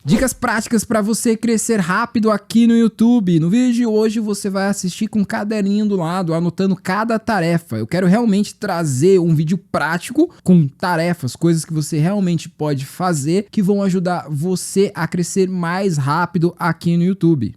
Dicas práticas para você crescer rápido aqui no YouTube. No vídeo de hoje você vai assistir com um caderninho do lado, anotando cada tarefa. Eu quero realmente trazer um vídeo prático com tarefas, coisas que você realmente pode fazer que vão ajudar você a crescer mais rápido aqui no YouTube.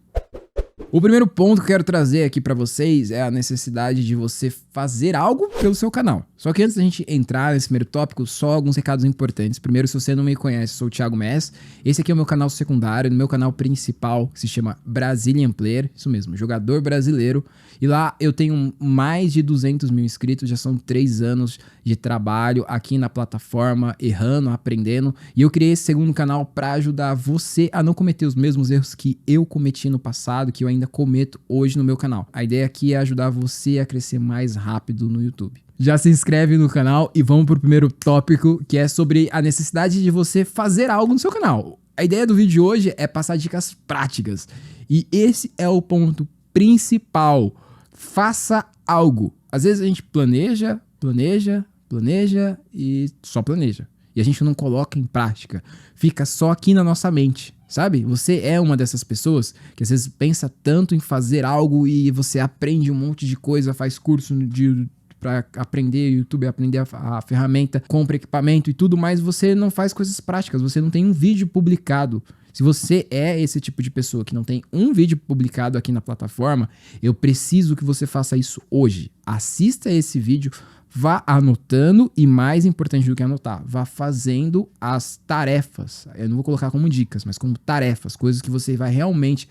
O primeiro ponto que eu quero trazer aqui para vocês é a necessidade de você fazer algo pelo seu canal. Só que antes da gente entrar nesse primeiro tópico, só alguns recados importantes. Primeiro, se você não me conhece, eu sou o Thiago Mess. Esse aqui é o meu canal secundário, no meu canal principal, que se chama Brazilian Player. Isso mesmo, jogador brasileiro. E lá eu tenho mais de 200 mil inscritos, já são 3 anos de trabalho aqui na plataforma, errando, aprendendo. E eu criei esse segundo canal para ajudar você a não cometer os mesmos erros que eu cometi no passado, que eu ainda cometo hoje no meu canal. A ideia aqui é ajudar você a crescer mais rápido no YouTube. Já se inscreve no canal e vamos pro primeiro tópico, que é sobre a necessidade de você fazer algo no seu canal. A ideia do vídeo de hoje é passar dicas práticas. E esse é o ponto principal. Faça algo. Às vezes a gente planeja e só planeja. E a gente não coloca em prática. Fica só aqui na nossa mente, sabe? Você é uma dessas pessoas que às vezes pensa tanto em fazer algo e você aprende um monte de coisa, faz curso para aprender YouTube, aprender a ferramenta, compra equipamento e tudo, mas você não faz coisas práticas, você não tem um vídeo publicado. Se você é esse tipo de pessoa que não tem um vídeo publicado aqui na plataforma, eu preciso que você faça isso hoje. Assista esse vídeo, vá anotando e, mais importante do que anotar, vá fazendo as tarefas. Eu não vou colocar como dicas, mas como tarefas, coisas que você vai realmente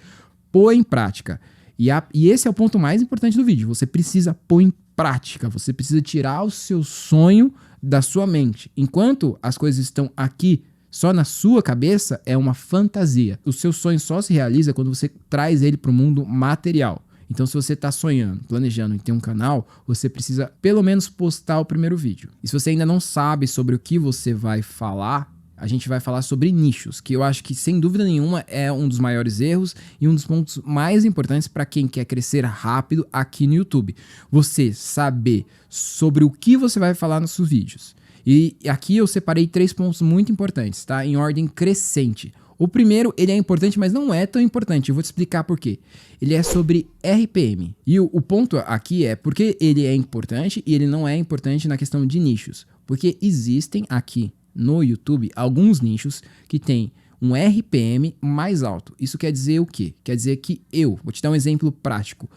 pôr em prática. E esse é o ponto mais importante do vídeo. Você precisa pôr em prática, você precisa tirar o seu sonho da sua mente. Enquanto as coisas estão aqui só na sua cabeça, é uma fantasia. O seu sonho só se realiza quando você traz ele para o mundo material. Então, se você está sonhando, planejando em ter um canal, você precisa pelo menos postar o primeiro vídeo. E se você ainda não sabe sobre o que você vai falar, a gente vai falar sobre nichos, que eu acho que, sem dúvida nenhuma, é um dos maiores erros e um dos pontos mais importantes para quem quer crescer rápido aqui no YouTube. Você saber sobre o que você vai falar nos seus vídeos. E aqui eu separei 3 pontos muito importantes, tá? Em ordem crescente. O primeiro, ele é importante, mas não é tão importante. Eu vou te explicar por quê. Ele é sobre RPM. E o ponto aqui é porque ele é importante e ele não é importante na questão de nichos. Porque existem aqui no YouTube alguns nichos que têm um RPM mais alto. Isso quer dizer o quê? Quer dizer que vou te dar um exemplo prático.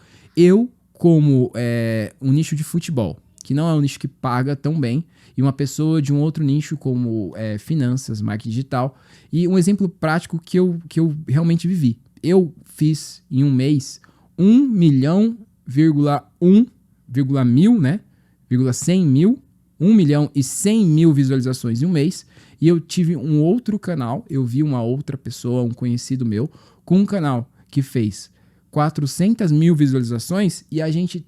Como um nicho de futebol, que não é um nicho que paga tão bem, e uma pessoa de um outro nicho como finanças, marketing digital, e um exemplo prático que eu realmente vivi. Eu fiz em um mês 1 milhão, 1 milhão e 100 mil visualizações em um mês, e eu tive um outro canal, eu vi uma outra pessoa, um conhecido meu, com um canal que fez 400 mil visualizações e a gente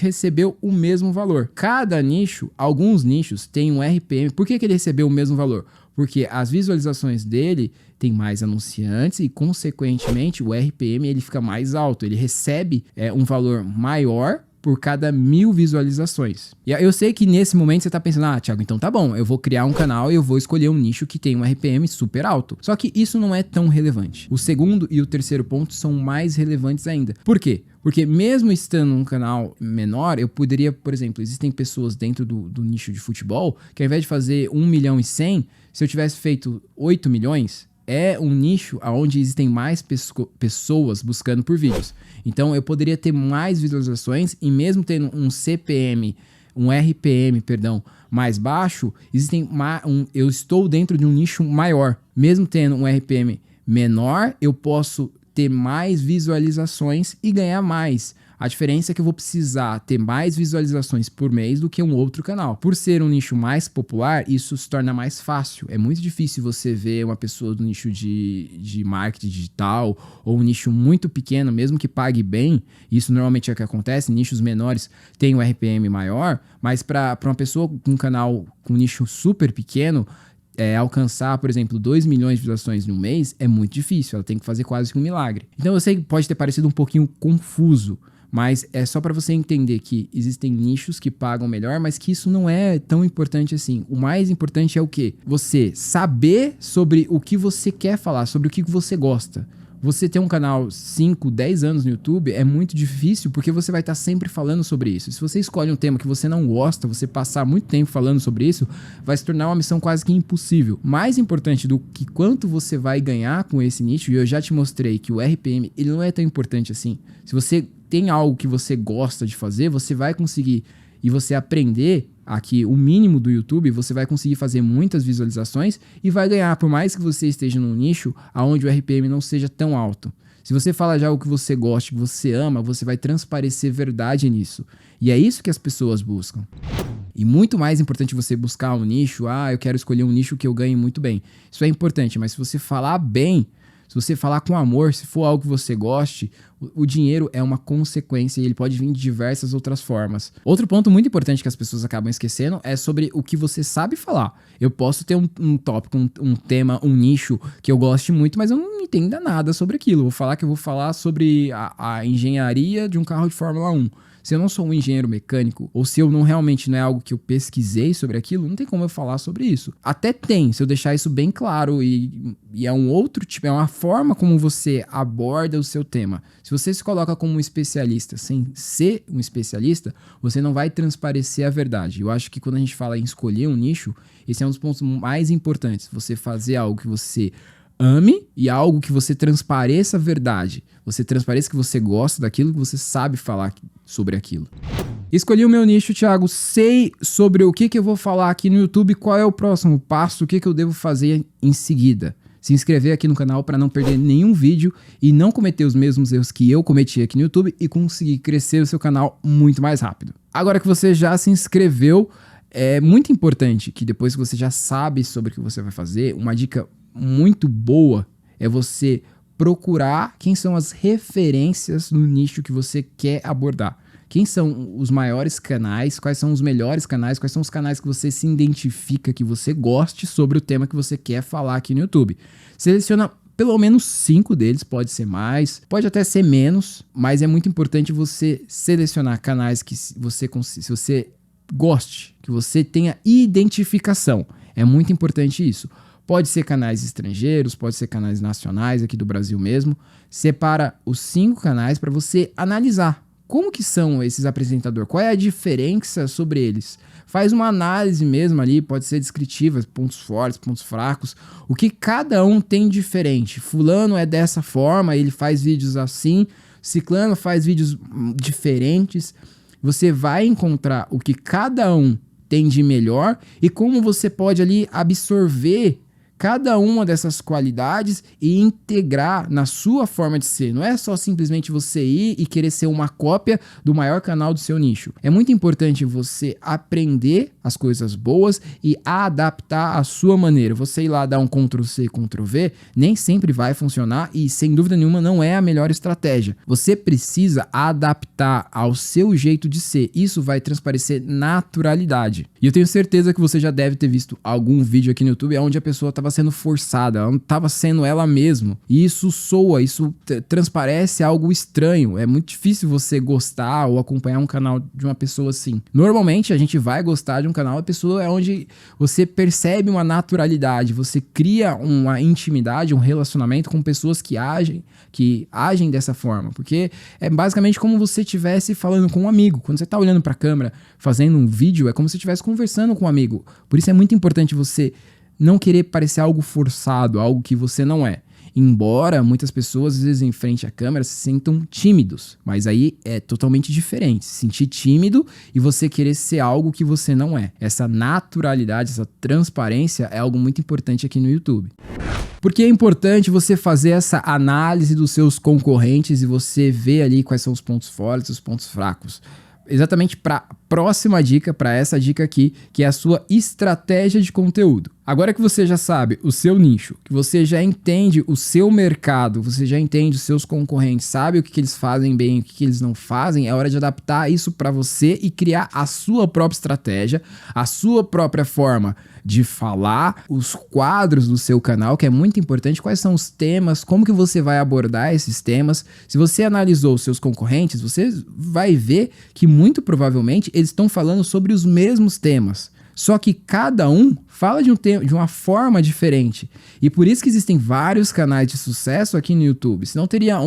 recebeu o mesmo valor. Cada nicho, alguns nichos têm um RPM. Por que ele recebeu o mesmo valor? Porque as visualizações dele tem mais anunciantes e, consequentemente, o RPM ele fica mais alto. Ele recebe um valor maior por cada 1000 visualizações. E eu sei que nesse momento você tá pensando, Thiago, então tá bom, eu vou criar um canal e eu vou escolher um nicho que tem um RPM super alto. Só que isso não é tão relevante. O segundo e o terceiro ponto são mais relevantes ainda. Por quê? Porque mesmo estando num canal menor, eu poderia, por exemplo, existem pessoas dentro do nicho de futebol que, ao invés de fazer 1 milhão e 100, se eu tivesse feito 8 milhões, é um nicho onde existem mais pessoas buscando por vídeos. Então eu poderia ter mais visualizações e, mesmo tendo um RPM, mais baixo, eu estou dentro de um nicho maior. Mesmo tendo um RPM menor, eu posso ter mais visualizações e ganhar mais. A diferença é que eu vou precisar ter mais visualizações por mês do que um outro canal. Por ser um nicho mais popular, isso se torna mais fácil. É muito difícil você ver uma pessoa do nicho de marketing digital ou um nicho muito pequeno, mesmo que pague bem. Isso normalmente é o que acontece. Nichos menores têm um RPM maior, mas para uma pessoa com um canal com um nicho super pequeno, alcançar, por exemplo, 2 milhões de visualizações no mês é muito difícil. Ela tem que fazer quase que um milagre. Então eu sei que pode ter parecido um pouquinho confuso, Mas é só para você entender que existem nichos que pagam melhor, mas que isso não é tão importante assim. O mais importante é o quê? Você saber sobre o que você quer falar, sobre o que você gosta. Você ter um canal 5, 10 anos no YouTube é muito difícil porque você vai estar sempre falando sobre isso. Se você escolhe um tema que você não gosta, você passar muito tempo falando sobre isso, vai se tornar uma missão quase que impossível. Mais importante do que quanto você vai ganhar com esse nicho, e eu já te mostrei que o RPM ele não é tão importante assim. Se você tem algo que você gosta de fazer, você vai conseguir e você aprender aqui o mínimo do YouTube, você vai conseguir fazer muitas visualizações e vai ganhar, por mais que você esteja num nicho onde o RPM não seja tão alto. Se você fala de algo que você gosta, que você ama, você vai transparecer verdade nisso. E é isso que as pessoas buscam. E muito mais importante você buscar um nicho, eu quero escolher um nicho que eu ganhe muito bem. Isso é importante, mas se você falar bem, se você falar com amor, se for algo que você goste, o dinheiro é uma consequência e ele pode vir de diversas outras formas. Outro ponto muito importante que as pessoas acabam esquecendo é sobre o que você sabe falar. Eu posso ter um tópico, um tema, um nicho que eu goste muito, mas eu não entenda nada sobre aquilo. Vou falar que eu vou falar sobre a engenharia de um carro de Fórmula 1. Se eu não sou um engenheiro mecânico, ou se eu não realmente não é algo que eu pesquisei sobre aquilo, não tem como eu falar sobre isso. Até tem, se eu deixar isso bem claro, e é um outro tipo, é uma forma como você aborda o seu tema. Se você se coloca como um especialista sem ser um especialista, você não vai transparecer a verdade. Eu acho que quando a gente fala em escolher um nicho, esse é um dos pontos mais importantes. Você fazer algo que você ame e algo que você transpareça a verdade. Você transpareça que você gosta daquilo, que você sabe falar sobre aquilo. Escolhi o meu nicho, Thiago. Sei sobre o que eu vou falar aqui no YouTube, qual é o próximo passo, o que eu devo fazer em seguida. Se inscrever aqui no canal para não perder nenhum vídeo e não cometer os mesmos erros que eu cometi aqui no YouTube e conseguir crescer o seu canal muito mais rápido. Agora que você já se inscreveu, é muito importante que depois que você já sabe sobre o que você vai fazer, uma dica muito boa é você procurar quem são as referências no nicho que você quer abordar. Quem são os maiores canais, quais são os melhores canais, quais são os canais que você se identifica, que você goste sobre o tema que você quer falar aqui no YouTube. Seleciona pelo menos 5 deles, pode ser mais, pode até ser menos, mas é muito importante você selecionar canais que se você goste, que você tenha identificação. É muito importante isso. Pode ser canais estrangeiros, pode ser canais nacionais aqui do Brasil mesmo. Separa os 5 canais para você analisar. Como que são esses apresentadores? Qual é a diferença sobre eles? Faz uma análise mesmo ali, pode ser descritiva, pontos fortes, pontos fracos. O que cada um tem diferente. Fulano é dessa forma, ele faz vídeos assim. Ciclano faz vídeos diferentes. Você vai encontrar o que cada um tem de melhor e como você pode ali absorver cada uma dessas qualidades e integrar na sua forma de ser. Não é só simplesmente você ir e querer ser uma cópia do maior canal do seu nicho. É muito importante você aprender as coisas boas e adaptar à sua maneira. Você ir lá dar um Ctrl+C, Ctrl+V, nem sempre vai funcionar e, sem dúvida nenhuma, não é a melhor estratégia. Você precisa adaptar ao seu jeito de ser. Isso vai transparecer naturalidade. E eu tenho certeza que você já deve ter visto algum vídeo aqui no YouTube onde a pessoa estava sendo forçada, ela não estava sendo ela mesma. E isso soa, isso transparece algo estranho. É muito difícil você gostar ou acompanhar um canal de uma pessoa assim. Normalmente a gente vai gostar de um canal, a pessoa é onde você percebe uma naturalidade, você cria uma intimidade, um relacionamento com pessoas que agem dessa forma. Porque é basicamente como se você estivesse falando com um amigo. Quando você está olhando para a câmera, fazendo um vídeo, é como se você estivesse conversando com um amigo. Por isso é muito importante você não querer parecer algo forçado, algo que você não é. Embora muitas pessoas, às vezes, em frente à câmera, se sintam tímidos. Mas aí é totalmente diferente. Se sentir tímido e você querer ser algo que você não é. Essa naturalidade, essa transparência é algo muito importante aqui no YouTube. Porque é importante você fazer essa análise dos seus concorrentes e você ver ali quais são os pontos fortes e os pontos fracos. Exatamente para próxima dica, para essa dica aqui, que é a sua estratégia de conteúdo. Agora que você já sabe o seu nicho, que você já entende o seu mercado, você já entende os seus concorrentes, sabe o que eles fazem bem e o que eles não fazem, é hora de adaptar isso para você e criar a sua própria estratégia, a sua própria forma de falar, os quadros do seu canal, que é muito importante, quais são os temas, como que você vai abordar esses temas. Se você analisou os seus concorrentes, você vai ver que muito provavelmente eles estão falando sobre os mesmos temas. Só que cada um fala de uma forma diferente. E por isso que existem vários canais de sucesso aqui no YouTube. Senão teria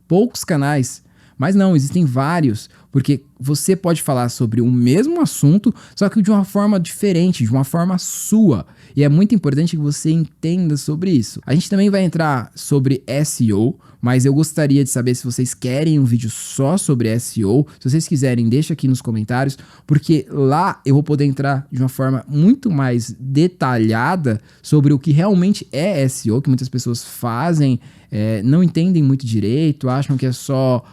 poucos canais. Mas não, existem vários. Porque você pode falar sobre o mesmo assunto, só que de uma forma diferente, de uma forma sua. E é muito importante que você entenda sobre isso. A gente também vai entrar sobre SEO, mas eu gostaria de saber se vocês querem um vídeo só sobre SEO. Se vocês quiserem, deixa aqui nos comentários, porque lá eu vou poder entrar de uma forma muito mais detalhada sobre o que realmente é SEO, que muitas pessoas fazem, não entendem muito direito, acham que é só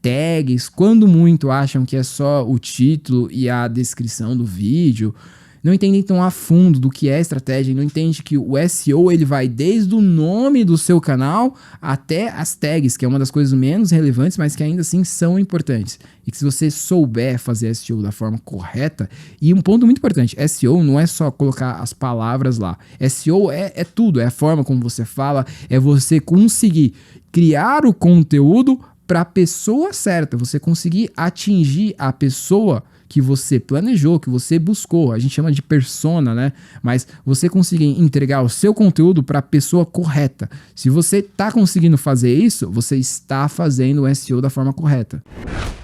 tags, quando muito acham que é só o título e a descrição do vídeo. Não entendem tão a fundo do que é estratégia, não entende que o SEO ele vai desde o nome do seu canal até as tags, que é uma das coisas menos relevantes, mas que ainda assim são importantes. E que se você souber fazer SEO da forma correta, e um ponto muito importante, SEO não é só colocar as palavras lá. SEO é tudo, é a forma como você fala, é você conseguir criar o conteúdo para a pessoa certa, você conseguir atingir a pessoa que você planejou, que você buscou, a gente chama de persona, né? Mas você conseguir entregar o seu conteúdo para a pessoa correta. Se você está conseguindo fazer isso, você está fazendo o SEO da forma correta.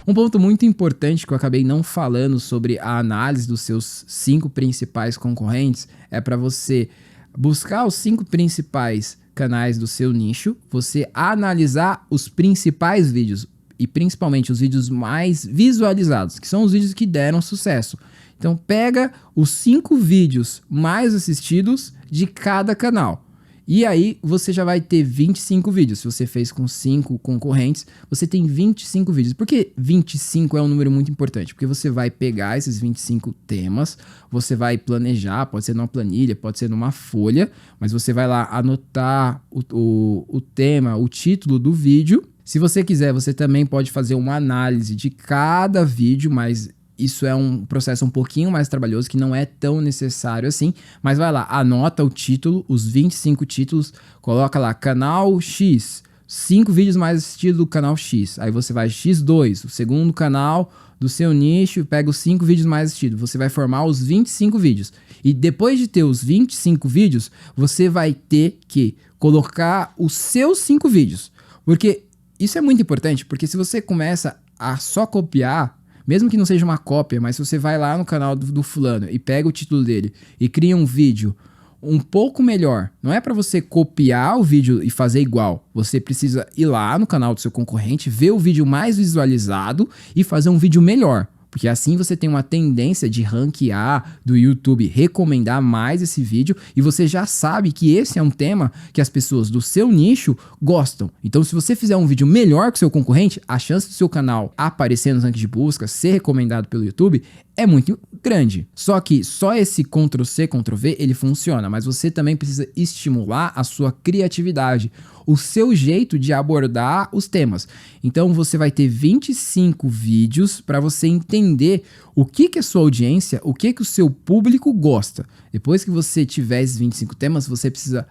Um ponto muito importante que eu acabei não falando sobre a análise dos seus 5 principais concorrentes é para você buscar os 5 principais canais do seu nicho, você analisar os principais vídeos e principalmente os vídeos mais visualizados, que são os vídeos que deram sucesso. Então pega os 5 vídeos mais assistidos de cada canal. E aí você já vai ter 25 vídeos. Se você fez com 5 concorrentes, você tem 25 vídeos. Por que 25 é um número muito importante? Porque você vai pegar esses 25 temas, você vai planejar, pode ser numa planilha, pode ser numa folha, mas você vai lá anotar o tema, o título do vídeo. Se você quiser, você também pode fazer uma análise de cada vídeo, mas isso é um processo um pouquinho mais trabalhoso, que não é tão necessário assim, mas vai lá, anota o título, os 25 títulos, coloca lá, canal X, 5 vídeos mais assistidos do canal X, aí você vai X2, o segundo canal do seu nicho, pega os 5 vídeos mais assistidos, você vai formar os 25 vídeos, e depois de ter os 25 vídeos, você vai ter que colocar os seus 5 vídeos, porque isso é muito importante, porque se você começa a só copiar, mesmo que não seja uma cópia, mas se você vai lá no canal do fulano e pega o título dele e cria um vídeo um pouco melhor, não é para você copiar o vídeo e fazer igual, você precisa ir lá no canal do seu concorrente, ver o vídeo mais visualizado e fazer um vídeo melhor. Porque assim você tem uma tendência de ranquear, do YouTube recomendar mais esse vídeo, e você já sabe que esse é um tema que as pessoas do seu nicho gostam. Então se você fizer um vídeo melhor que o seu concorrente, a chance do seu canal aparecer nos rankings de busca, ser recomendado pelo YouTube, é muito grande. Só que só esse Ctrl+C, Ctrl+V, ele funciona, mas você também precisa estimular a sua criatividade, o seu jeito de abordar os temas. Então você vai ter 25 vídeos para você entender o que a sua audiência, o que o seu público gosta. Depois que você tiver esses 25 temas, você precisa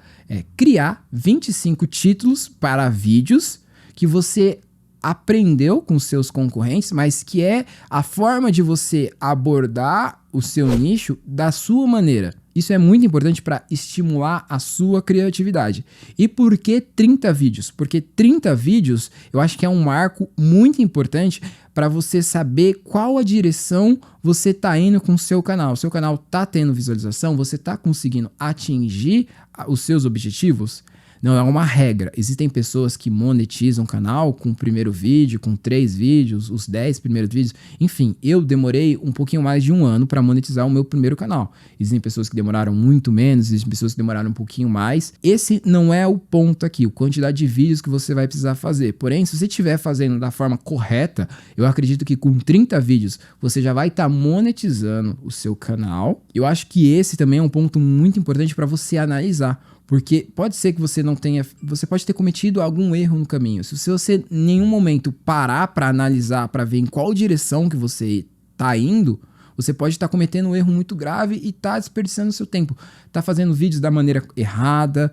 criar 25 títulos para vídeos que você aprendeu com seus concorrentes, mas que é a forma de você abordar o seu nicho da sua maneira. Isso é muito importante para estimular a sua criatividade. E por que 30 vídeos? Porque 30 vídeos eu acho que é um marco muito importante para você saber qual a direção você está indo com o seu canal. O seu canal está tendo visualização? Você está conseguindo atingir os seus objetivos? Não é uma regra. Existem pessoas que monetizam o canal com o primeiro vídeo, com 3 vídeos, os 10 primeiros vídeos. Enfim, eu demorei um pouquinho mais de 1 ano para monetizar o meu primeiro canal. Existem pessoas que demoraram muito menos, existem pessoas que demoraram um pouquinho mais. Esse não é o ponto aqui, a quantidade de vídeos que você vai precisar fazer. Porém, se você estiver fazendo da forma correta, eu acredito que com 30 vídeos você já vai estar monetizando o seu canal. Eu acho que esse também é um ponto muito importante para você analisar. Porque pode ser que você não tenha... Você pode ter cometido algum erro no caminho. Se você em nenhum momento parar para analisar, para ver em qual direção que você tá indo, você pode estar cometendo um erro muito grave e tá desperdiçando seu tempo. Tá fazendo vídeos da maneira errada.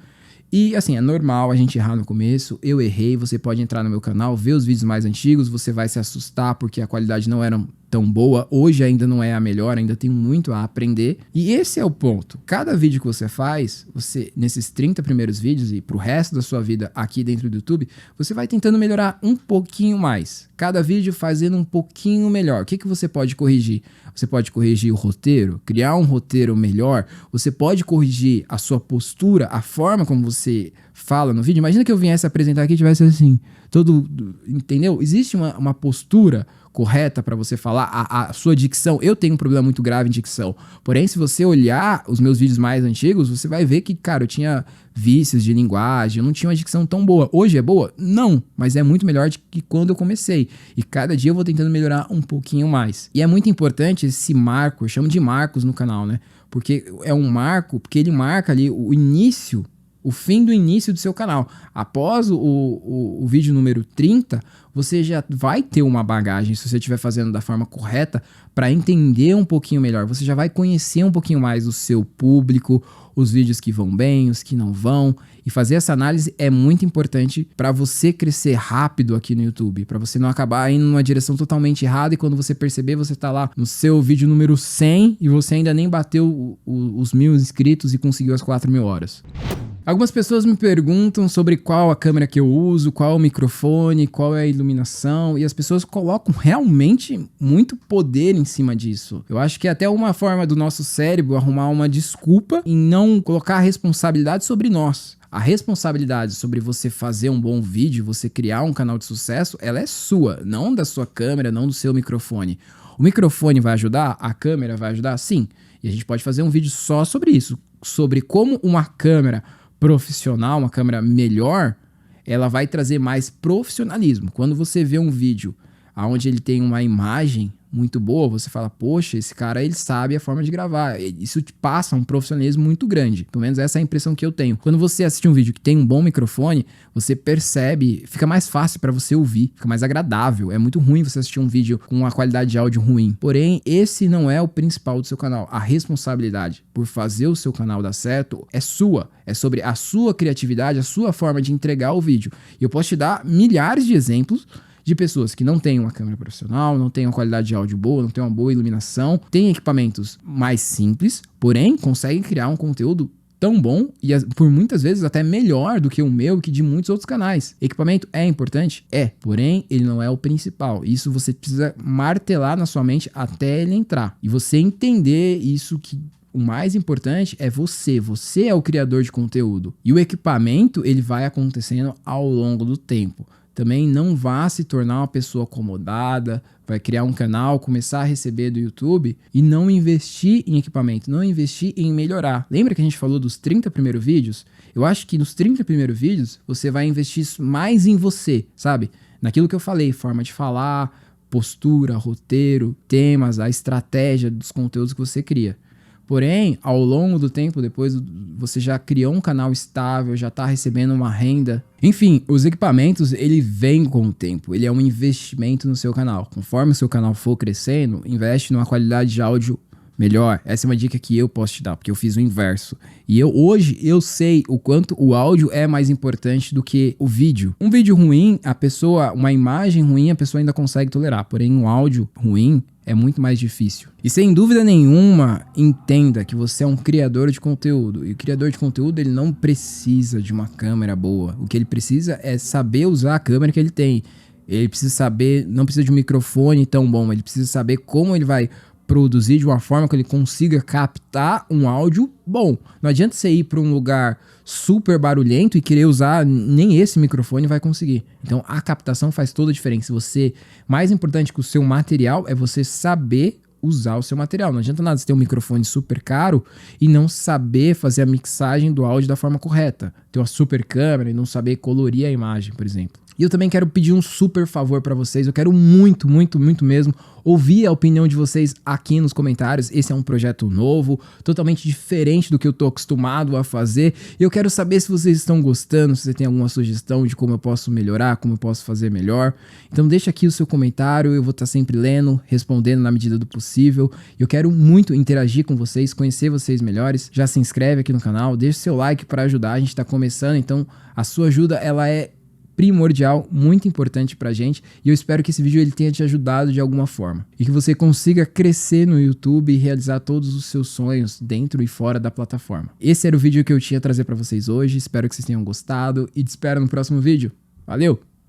E assim, é normal a gente errar no começo. Eu errei, você pode entrar no meu canal, ver os vídeos mais antigos, você vai se assustar porque a qualidade não era tão boa. Hoje ainda não é a melhor, ainda tem muito a aprender. E esse é o ponto. Cada vídeo que você faz, você nesses 30 primeiros vídeos e pro resto da sua vida aqui dentro do YouTube, você vai tentando melhorar um pouquinho mais. Cada vídeo fazendo um pouquinho melhor. O que você pode corrigir? Você pode corrigir o roteiro, criar um roteiro melhor. Você pode corrigir a sua postura, a forma como você fala no vídeo. Imagina que eu viesse apresentar aqui e tivesse assim, entendeu? Existe uma postura correta para você falar, a sua dicção. Eu tenho um problema muito grave em dicção. Porém, se você olhar os meus vídeos mais antigos, você vai ver que, cara, eu tinha vícios de linguagem, eu não tinha uma dicção tão boa. Hoje é boa? Não, mas é muito melhor do que quando eu comecei. E cada dia eu vou tentando melhorar um pouquinho mais. E é muito importante esse marco, eu chamo de marcos no canal, né? Porque é um marco, porque ele marca ali o início, o fim do início do seu canal. Após o vídeo número 30, você já vai ter uma bagagem, se você estiver fazendo da forma correta, para entender um pouquinho melhor. Você já vai conhecer um pouquinho mais o seu público, os vídeos que vão bem, os que não vão. E fazer essa análise é muito importante para você crescer rápido aqui no YouTube, para você não acabar indo numa direção totalmente errada e quando você perceber, você tá lá no seu vídeo número 100 e você ainda nem bateu os 1000 inscritos e conseguiu as 4.000 horas. Algumas pessoas me perguntam sobre qual a câmera que eu uso, qual o microfone, qual é a iluminação, e as pessoas colocam realmente muito poder em cima disso. Eu acho que é até uma forma do nosso cérebro arrumar uma desculpa em não colocar a responsabilidade sobre nós. A responsabilidade sobre você fazer um bom vídeo, você criar um canal de sucesso, ela é sua, não da sua câmera, não do seu microfone. O microfone vai ajudar? A câmera vai ajudar? Sim. E a gente pode fazer um vídeo só sobre isso, sobre como uma câmera profissional, uma câmera melhor, ela vai trazer mais profissionalismo. Quando você vê um vídeo onde ele tem uma imagem muito boa, você fala, poxa, esse cara ele sabe a forma de gravar. Isso te passa um profissionalismo muito grande. Pelo menos essa é a impressão que eu tenho. Quando você assiste um vídeo que tem um bom microfone, você percebe, fica mais fácil para você ouvir, fica mais agradável. É muito ruim você assistir um vídeo com uma qualidade de áudio ruim. Porém, esse não é o principal do seu canal. A responsabilidade por fazer o seu canal dar certo é sua. É sobre a sua criatividade, a sua forma de entregar o vídeo. E eu posso te dar milhares de exemplos de pessoas que não têm uma câmera profissional, não têm uma qualidade de áudio boa, não têm uma boa iluminação, têm equipamentos mais simples, porém conseguem criar um conteúdo tão bom e por muitas vezes até melhor do que o meu e que de muitos outros canais. Equipamento é importante? É, porém ele não é o principal. Isso você precisa martelar na sua mente até ele entrar. E você entender isso que o mais importante é você. Você é o criador de conteúdo. E o equipamento, ele vai acontecendo ao longo do tempo. Também não vá se tornar uma pessoa acomodada, vai criar um canal, começar a receber do YouTube e não investir em equipamento, não investir em melhorar. Lembra que a gente falou dos 30 primeiros vídeos? Eu acho que nos 30 primeiros vídeos você vai investir mais em você, sabe? Naquilo que eu falei, forma de falar, postura, roteiro, temas, a estratégia dos conteúdos que você cria. Porém, ao longo do tempo, depois você já criou um canal estável, já está recebendo uma renda. Enfim, os equipamentos, ele vem com o tempo. Ele é um investimento no seu canal. Conforme o seu canal for crescendo, investe numa qualidade de áudio melhor. Essa é uma dica que eu posso te dar, porque eu fiz o inverso. E hoje eu sei o quanto o áudio é mais importante do que o vídeo. Um vídeo ruim, uma imagem ruim, a pessoa ainda consegue tolerar. Porém, um áudio ruim é muito mais difícil. E sem dúvida nenhuma, entenda que você é um criador de conteúdo. E o criador de conteúdo, ele não precisa de uma câmera boa. O que ele precisa é saber usar a câmera que ele tem. Ele precisa saber, não precisa de um microfone tão bom, ele precisa saber como ele vai produzir de uma forma que ele consiga captar um áudio bom. Não adianta você ir para um lugar super barulhento e querer usar, nem esse microfone vai conseguir. Então a captação faz toda a diferença. Mais importante que o seu material é você saber usar o seu material. Não adianta nada você ter um microfone super caro e não saber fazer a mixagem do áudio da forma correta. Ter uma super câmera e não saber colorir a imagem, por exemplo. E eu também quero pedir um super favor pra vocês. Eu quero muito, muito, muito mesmo ouvir a opinião de vocês aqui nos comentários. Esse é um projeto novo, totalmente diferente do que eu tô acostumado a fazer. E eu quero saber se vocês estão gostando, se você tem alguma sugestão de como eu posso melhorar, como eu posso fazer melhor. Então deixa aqui o seu comentário, eu vou estar sempre lendo, respondendo na medida do possível. Eu quero muito interagir com vocês, conhecer vocês melhores. Já se inscreve aqui no canal, deixa seu like para ajudar. A gente tá começando, então a sua ajuda ela é primordial, muito importante pra gente, e eu espero que esse vídeo ele tenha te ajudado de alguma forma e que você consiga crescer no YouTube e realizar todos os seus sonhos dentro e fora da plataforma. Esse era o vídeo que eu tinha a trazer pra vocês hoje, espero que vocês tenham gostado e te espero no próximo vídeo. Valeu!